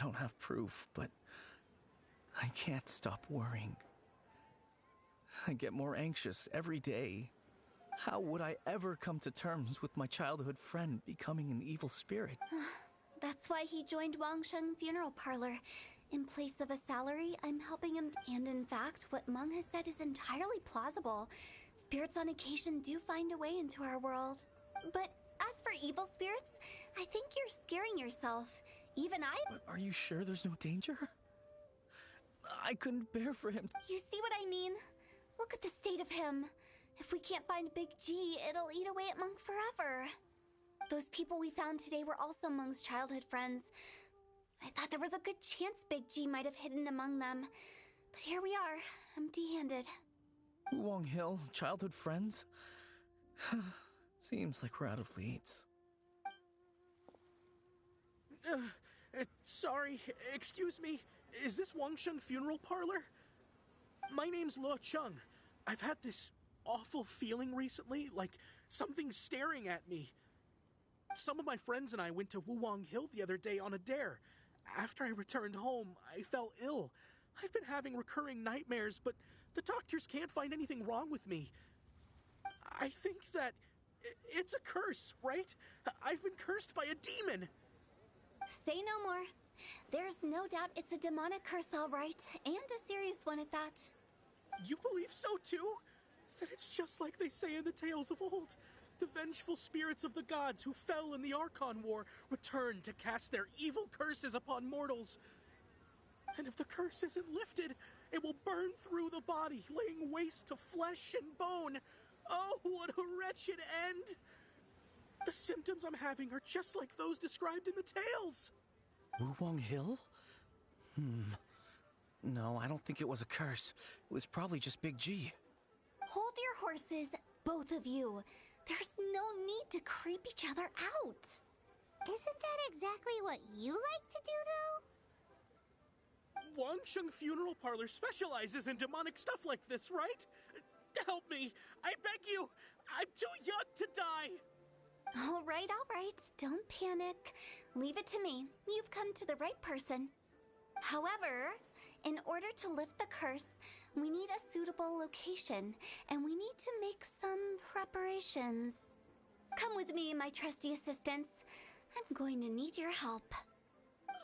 don't have proof, but I can't stop worrying. I get more anxious every day. How would I ever come to terms with my childhood friend becoming an evil spirit? That's why he joined Wangsheng Funeral Parlor. In place of a salary, I'm helping him. And in fact, what Meng has said is entirely plausible. Spirits on occasion do find a way into our world. But as for evil spirits, I think you're scaring yourself. Even I... But are you sure there's no danger? I couldn't bear for him. You see what I mean? Look at the state of him. If we can't find Big G, it'll eat away at Monk forever. Those people we found today were also Monk's childhood friends. I thought there was a good chance Big G might have hidden among them. But here we are, empty-handed. Wong Hill, childhood friends? Seems like we're out of leads. Sorry, excuse me. Is this Wangsheng Funeral Parlor? My name's Luo Chung. I've had this awful feeling recently, like something's staring at me. Some of my friends and I went to Wuwang Hill the other day on a dare. After I returned home, I fell ill. I've been having recurring nightmares, but the doctors can't find anything wrong with me. I think that it's a curse, right? I've been cursed by a demon. Say no more. There's no doubt it's a demonic curse, all right, and a serious one at that. You believe so too? That it's just like they say in the tales of old. The vengeful spirits of the gods who fell in the Archon War return to cast their evil curses upon mortals. And if the curse isn't lifted, it will burn through the body, laying waste to flesh and bone. Oh, what a wretched end! The symptoms I'm having are just like those described in the tales. Wuwang Hill? No, I don't think it was a curse. It was probably just Big G. Hold your horses, both of you. There's no need to creep each other out. Isn't that exactly what you like to do, though? Wangsheng Funeral Parlor specializes in demonic stuff like this, right? Help me! I beg you! I'm too young to die! All right. Don't panic. Leave it to me. You've come to the right person. However, in order to lift the curse, we need a suitable location, and we need to make some preparations. Come with me, my trusty assistants. I'm going to need your help.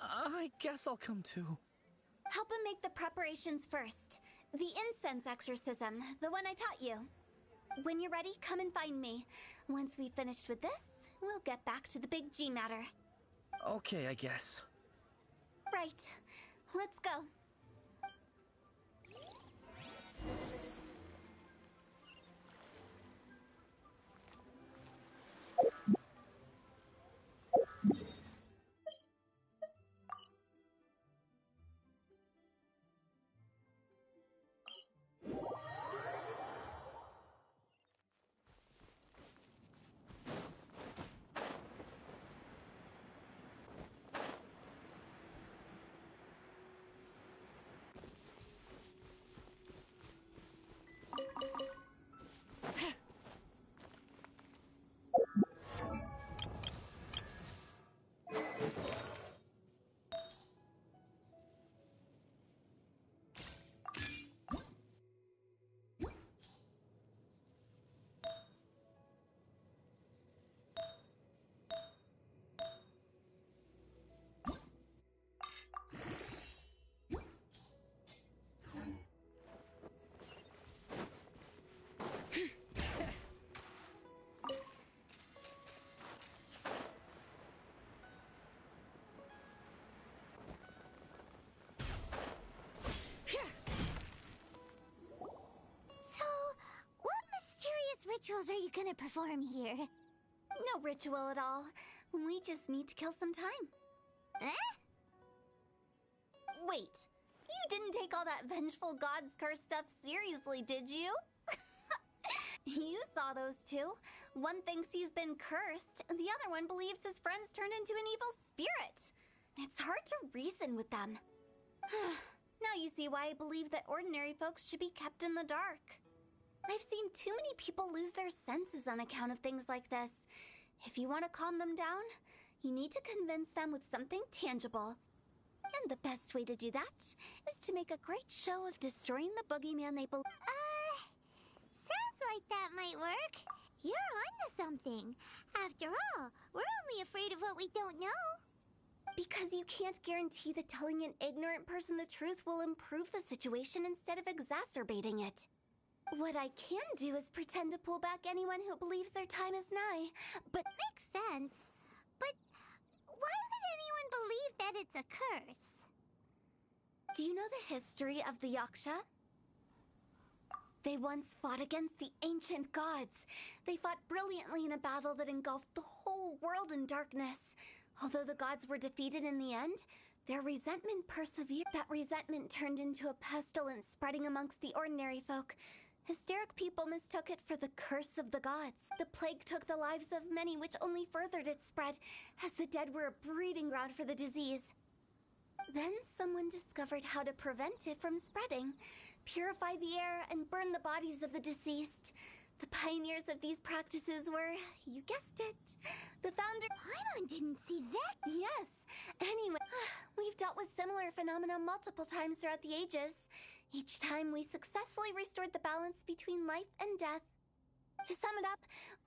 I guess I'll come too. Help him make the preparations first. The incense exorcism, the one I taught you. When you're ready, come and find me. Once we've finished with this, we'll get back to the Big G matter. Okay, I guess. Right. Let's go. Rituals are you gonna perform here? No ritual at all. We just need to kill some time. Eh? Wait, you didn't take all that vengeful god's curse stuff seriously, did you? You saw those two. One thinks he's been cursed, and the other one believes his friends turned into an evil spirit. It's hard to reason with them. Now you see why I believe that ordinary folks should be kept in the dark. I've seen too many people lose their senses on account of things like this. If you want to calm them down, you need to convince them with something tangible. And the best way to do that is to make a great show of destroying the boogeyman they believe. Sounds like that might work. You're onto something. After all, we're only afraid of what we don't know. Because you can't guarantee that telling an ignorant person the truth will improve the situation instead of exacerbating it. What I can do is pretend to pull back anyone who believes their time is nigh, but Makes sense. But why would anyone believe that it's a curse? do you know the history of the Yaksha? They once fought against the ancient gods. They fought brilliantly in a battle that engulfed the whole world in darkness. Although the gods were defeated in the end, their resentment persevered. That resentment turned into a pestilence spreading amongst the ordinary folk. Hysteric people mistook it for the curse of the gods. The plague took the lives of many, which only furthered its spread, as the dead were a breeding ground for the disease. Then someone discovered how to prevent it from spreading, purify the air, and burn the bodies of the deceased. The pioneers of these practices were, you guessed it, the founder. Paimon didn't see that. Yes. Anyway, we've dealt with similar phenomena multiple times throughout the ages. Each time we successfully restored the balance between life and death. To sum it up,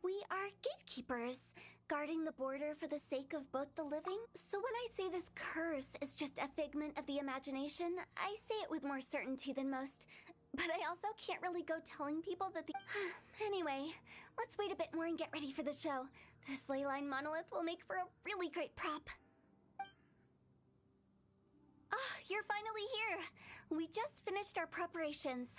we are gatekeepers, guarding the border for the sake of both the living. So when I say this curse is just a figment of the imagination, I say it with more certainty than most. But I also can't really go telling people that the... Anyway, let's wait a bit more and get ready for the show. This leyline monolith will make for a really great prop. Ah, you're finally here. We just finished our preparations.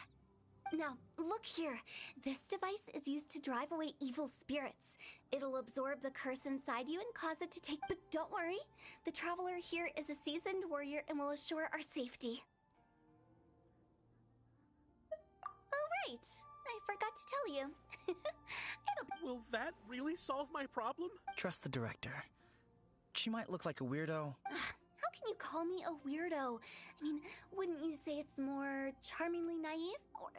Now, look here. This device is used to drive away evil spirits. It'll absorb the curse inside you and cause it to take... But don't worry. The traveler here is a seasoned warrior and will assure our safety. Oh, right. I forgot to tell you. Will that really solve my problem? Trust the director. She might look like a weirdo. How can you call me a weirdo? I mean, wouldn't you say it's more charmingly naive or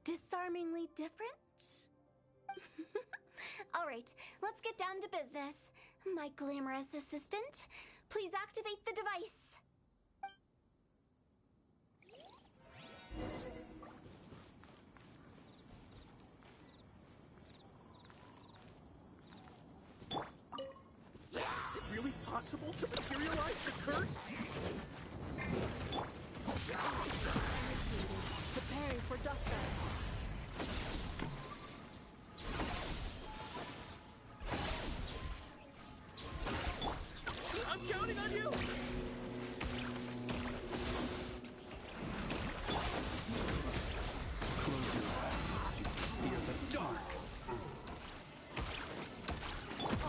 disarmingly different? All right, let's get down to business. My glamorous assistant, please activate the device. Is it really possible to materialize the curse? Preparing for dust setting. I'm counting on you! Close your eyes. Fear the dark.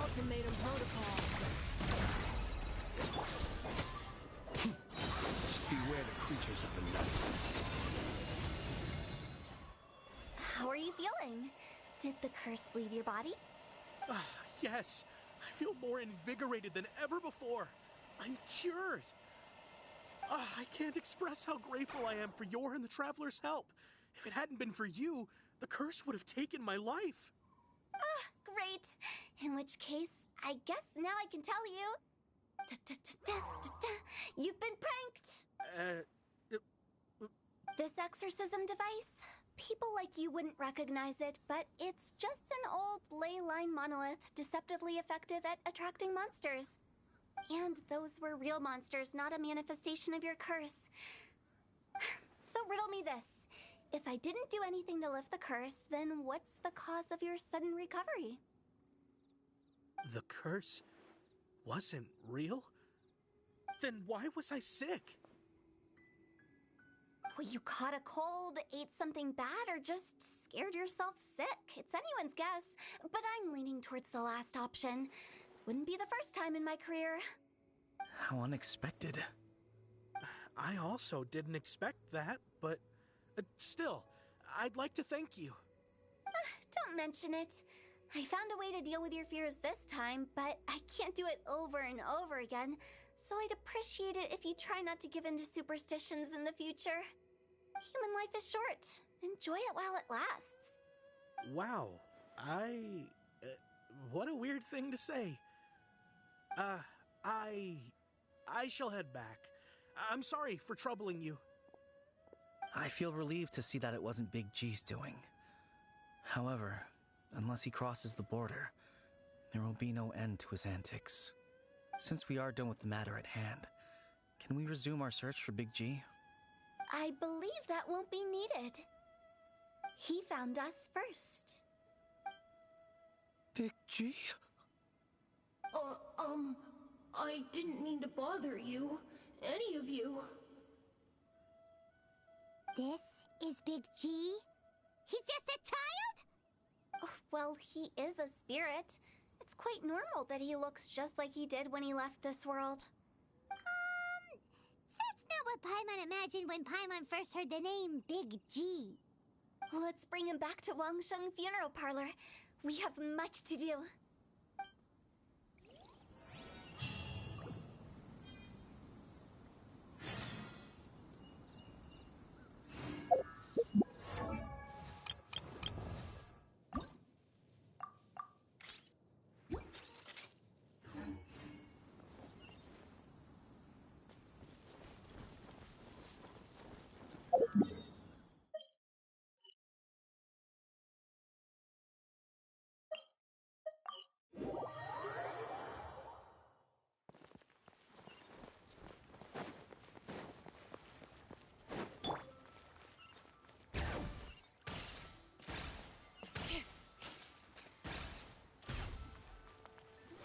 Ultimatum protocol. Beware the creatures of the night. How are you feeling? Did the curse leave your body? Yes, I feel more invigorated than ever before. I'm cured. I can't express how grateful I am for your and the Traveler's help. If it hadn't been for you, the curse would have taken my life. Great. In which case, I guess now I can tell you. You've been pranked. This exorcism device, people like you wouldn't recognize it, but it's just an old ley line monolith deceptively effective at attracting monsters. And those were real monsters, not a manifestation of your curse. So riddle me this. If I didn't do anything to lift the curse, then what's the cause of your sudden recovery? The curse wasn't real? Then why was I sick? Well, you caught a cold, ate something bad, or just scared yourself sick. It's anyone's guess, but I'm leaning towards the last option. Wouldn't be the first time in my career. How unexpected. I also didn't expect that, but still, I'd like to thank you. Don't mention it. I found a way to deal with your fears this time, but I can't do it over and over again, so I'd appreciate it if you try not to give in to superstitions in the future. Human life is short. Enjoy it while it lasts. Wow, what a weird thing to say. I shall head back. I'm sorry for troubling you. I feel relieved to see that it wasn't Big G's doing. However, unless he crosses the border, there will be no end to his antics. Since we are done with the matter at hand, can we resume our search for Big G? I believe that won't be needed. He found us first. Big G? I didn't mean to bother you. Any of you. This is Big G? He's just a child? Oh, well, he is a spirit. It's quite normal that he looks just like he did when he left this world. That's not what Paimon imagined when Paimon first heard the name Big G. Let's bring him back to Wangsheng Funeral Parlor. We have much to do.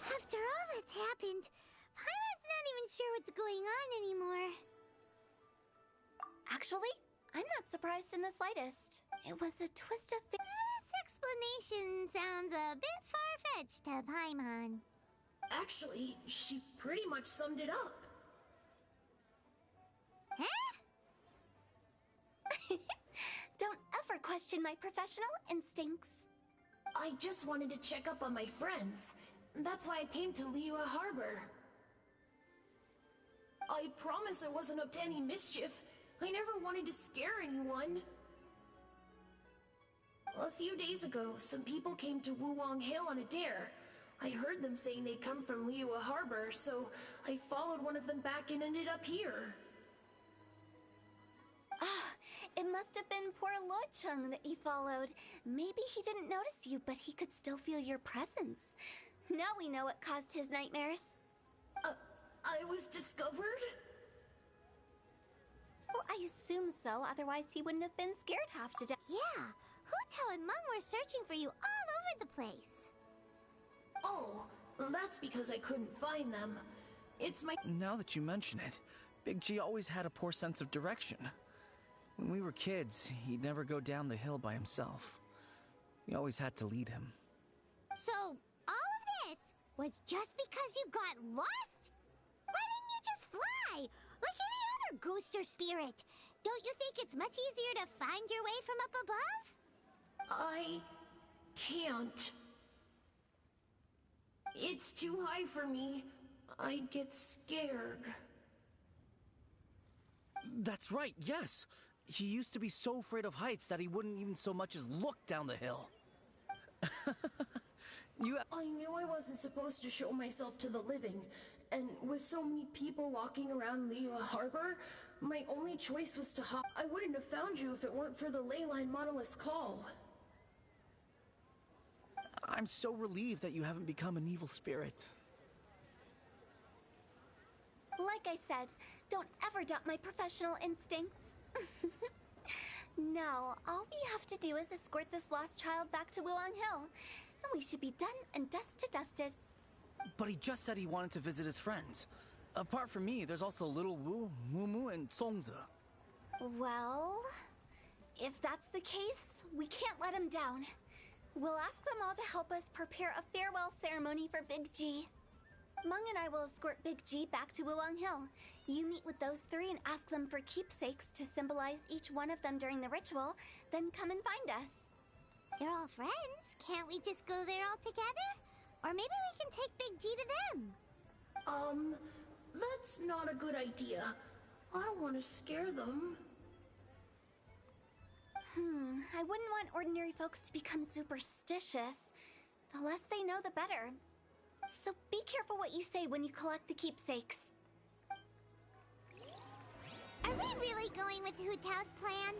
After all that's happened, Paimon's not even sure what's going on anymore. Actually, I'm not surprised in the slightest. It was a twist of fate. This explanation sounds a bit far-fetched to Paimon. Actually, she pretty much summed it up. Huh? Don't ever question my professional instincts. I just wanted to check up on my friends. That's why I came to Liyue Harbor. I promise I wasn't up to any mischief. I never wanted to scare anyone. A few days ago, some people came to Wuwang Hill on a dare. I heard them saying they'd come from Liyue Harbor, so I followed one of them back and ended up here. Ah, it must have been poor Lo Chung that he followed. Maybe he didn't notice you, but he could still feel your presence. Now we know what caused his nightmares. I was discovered? Well, I assume so, otherwise he wouldn't have been scared half to death. Yeah, Hu Tao and Meng were searching for you all over the place. Oh, that's because I couldn't find them. It's my... Now that you mention it, Big G always had a poor sense of direction. When we were kids, he'd never go down the hill by himself. We always had to lead him. So, all of this was just because you got lost? Why didn't you just fly? Like any other ghost or spirit? Don't you think it's much easier to find your way from up above? I can't. It's too high for me. I'd get scared. That's right, yes! He used to be so afraid of heights that he wouldn't even so much as look down the hill. I knew I wasn't supposed to show myself to the living, and with so many people walking around Liyue Harbor, my only choice was to hop. I wouldn't have found you if it weren't for the Leyline Monolith's call. I'm so relieved that you haven't become an evil spirit. Like I said, don't ever doubt my professional instincts. Now, all we have to do is escort this lost child back to Wuang Hill, and we should be done and dusted. But he just said he wanted to visit his friends. Apart from me, there's also Little Wu, Mumu, and Songze. Well, if that's the case, we can't let him down. We'll ask them all to help us prepare a farewell ceremony for Big G. Meng and I will escort Big G back to Wuwang Hill. You meet with those three and ask them for keepsakes to symbolize each one of them during the ritual, then come and find us. They're all friends. Can't we just go there all together? Or maybe we can take Big G to them. That's not a good idea. I don't want to scare them. I wouldn't want ordinary folks to become superstitious. The less they know, the better. So be careful what you say when you collect the keepsakes. going with Hu Tao's plan?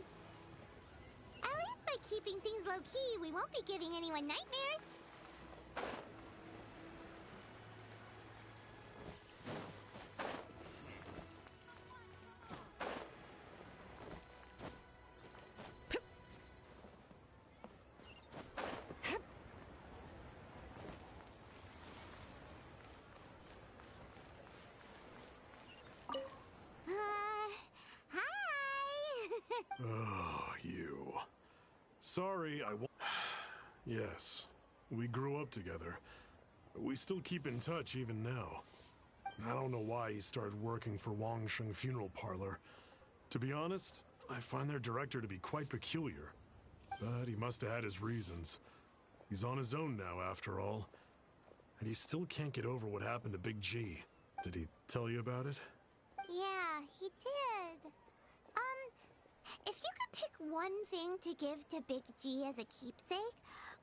At least by keeping things low-key, we won't be giving anyone nightmares. Hi! Oh, you. Sorry, I won't. Yes, we grew up together. We still keep in touch even now. I don't know why he started working for Wangsheng Funeral Parlor. To be honest, I find their director to be quite peculiar. But he must have had his reasons. He's on his own now, after all. And he still can't get over what happened to Big G. Did he tell you about it? Yeah, he did. If you could pick one thing to give to Big G as a keepsake,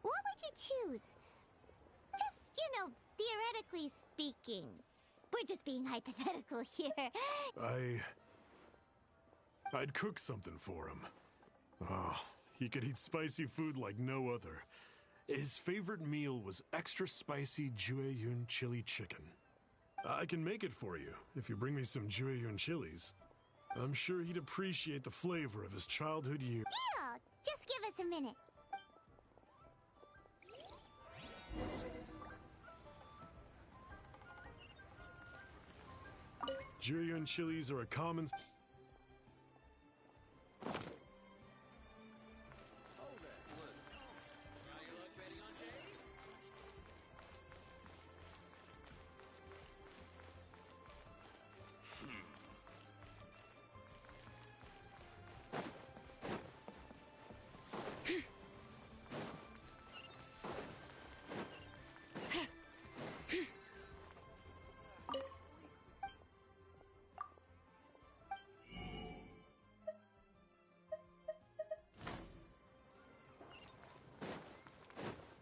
what would you choose? Just, theoretically speaking. We're just being hypothetical here. I'd cook something for him. Oh, he could eat spicy food like no other. His favorite meal was extra spicy Jueyun chili chicken. I can make it for you if you bring me some Jueyun chilies. I'm sure he'd appreciate the flavor of his childhood years. Deal! Just give us a minute. Jueyun chilies are a common...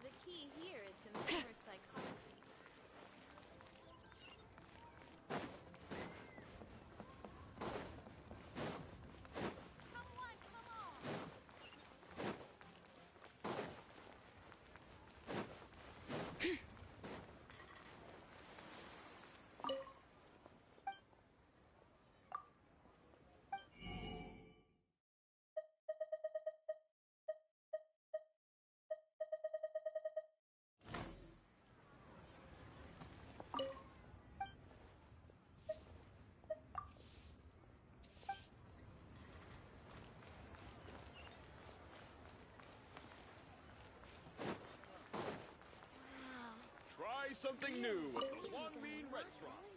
The key here is consumer psychology. Come on, come on! Try something new at the Wangmin restaurant.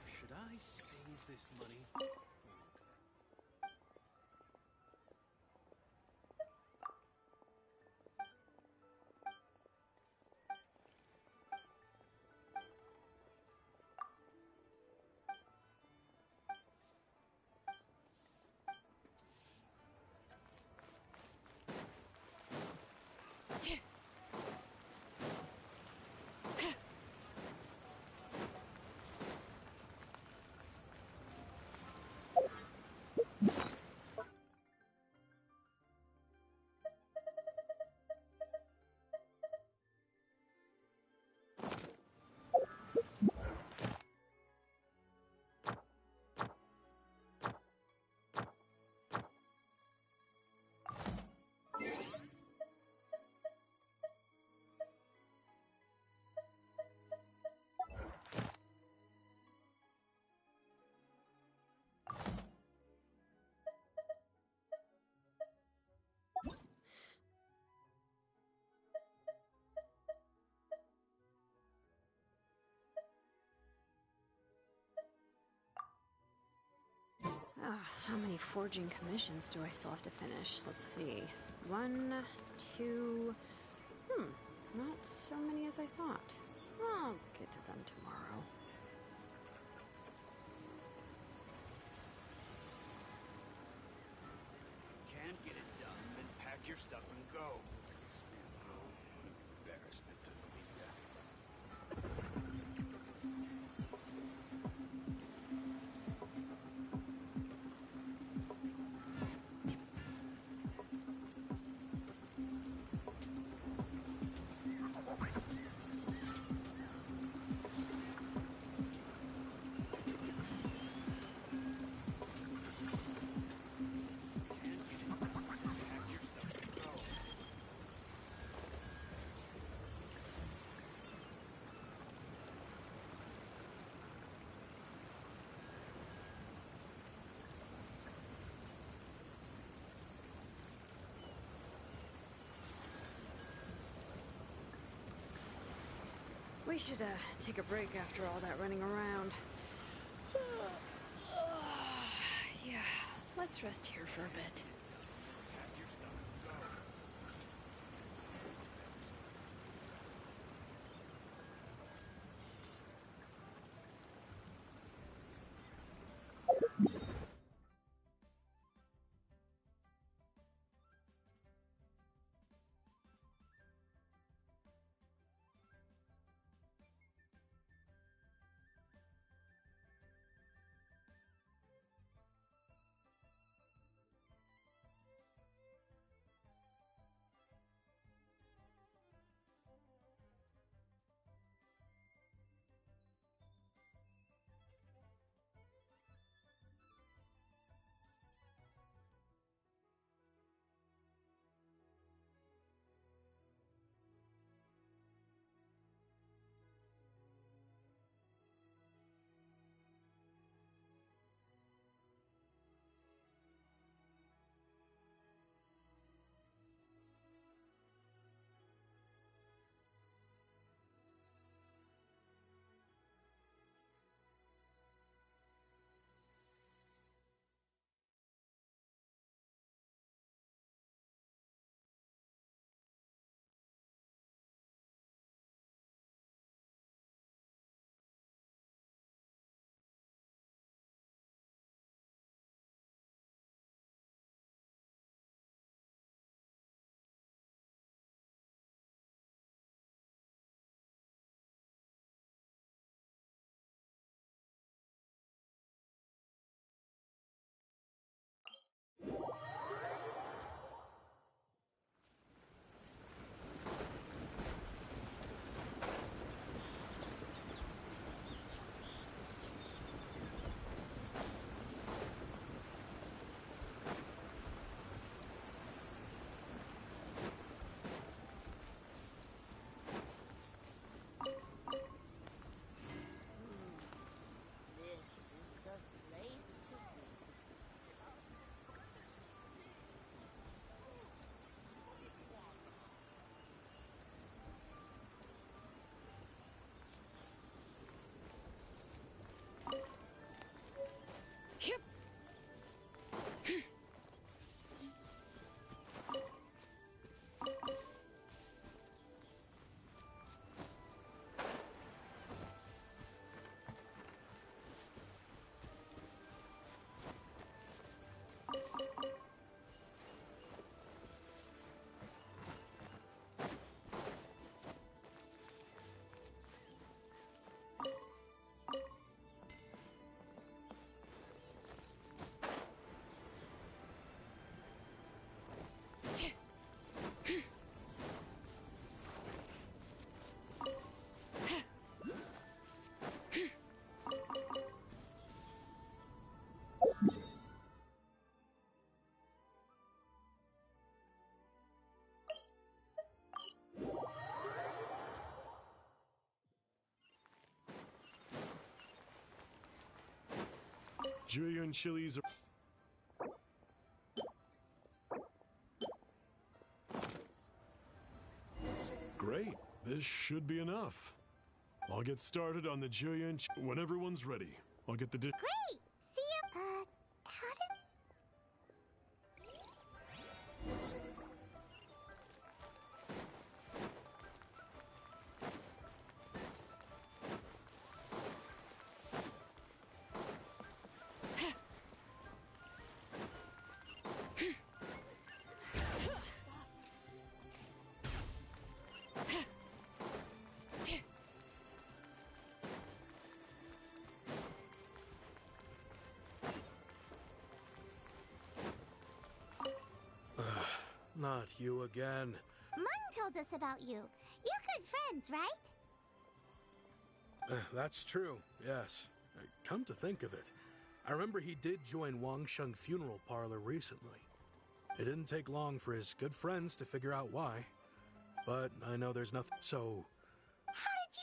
Should I save this money? How many forging commissions do I still have to finish? Let's see. 1, 2... not so many as I thought. I'll get to them tomorrow. Can't get Pack your stuff and go. No embarrassment to the media. We should take a break after all that running around. Yeah, let's rest here for a bit. Pack your stuff and go. This is the place to be. Julian chilies are... Great. This should be enough. I'll get started on the Julian when everyone's ready. I'll get the Great! See you. How did... Not you again. Mung told us about you. You're good friends, right? That's true, yes. Come to think of it, I remember he did join Wangsheng Funeral Parlor recently. It didn't take long for his good friends to figure out why. But I know there's nothing, so... How did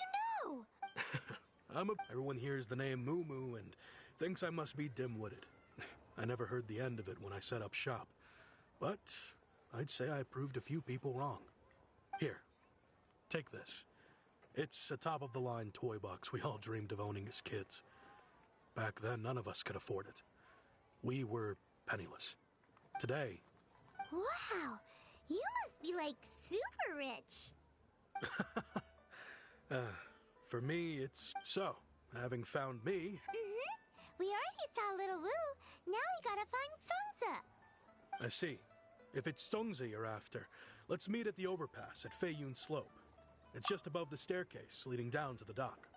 you know? Everyone hears the name Moo Moo and thinks I must be dim-witted. I never heard the end of it when I set up shop. But I'd say I proved a few people wrong. Here, take this. It's a top-of-the-line toy box we all dreamed of owning as kids. Back then, none of us could afford it. We were penniless. Today... Wow, you must be like super rich. For me, it's... So, having found me... We already saw Little Wu. Now we gotta find Songza. I see. If it's Songza you're after, let's meet at the overpass at Feiyun Slope. It's just above the staircase leading down to the dock.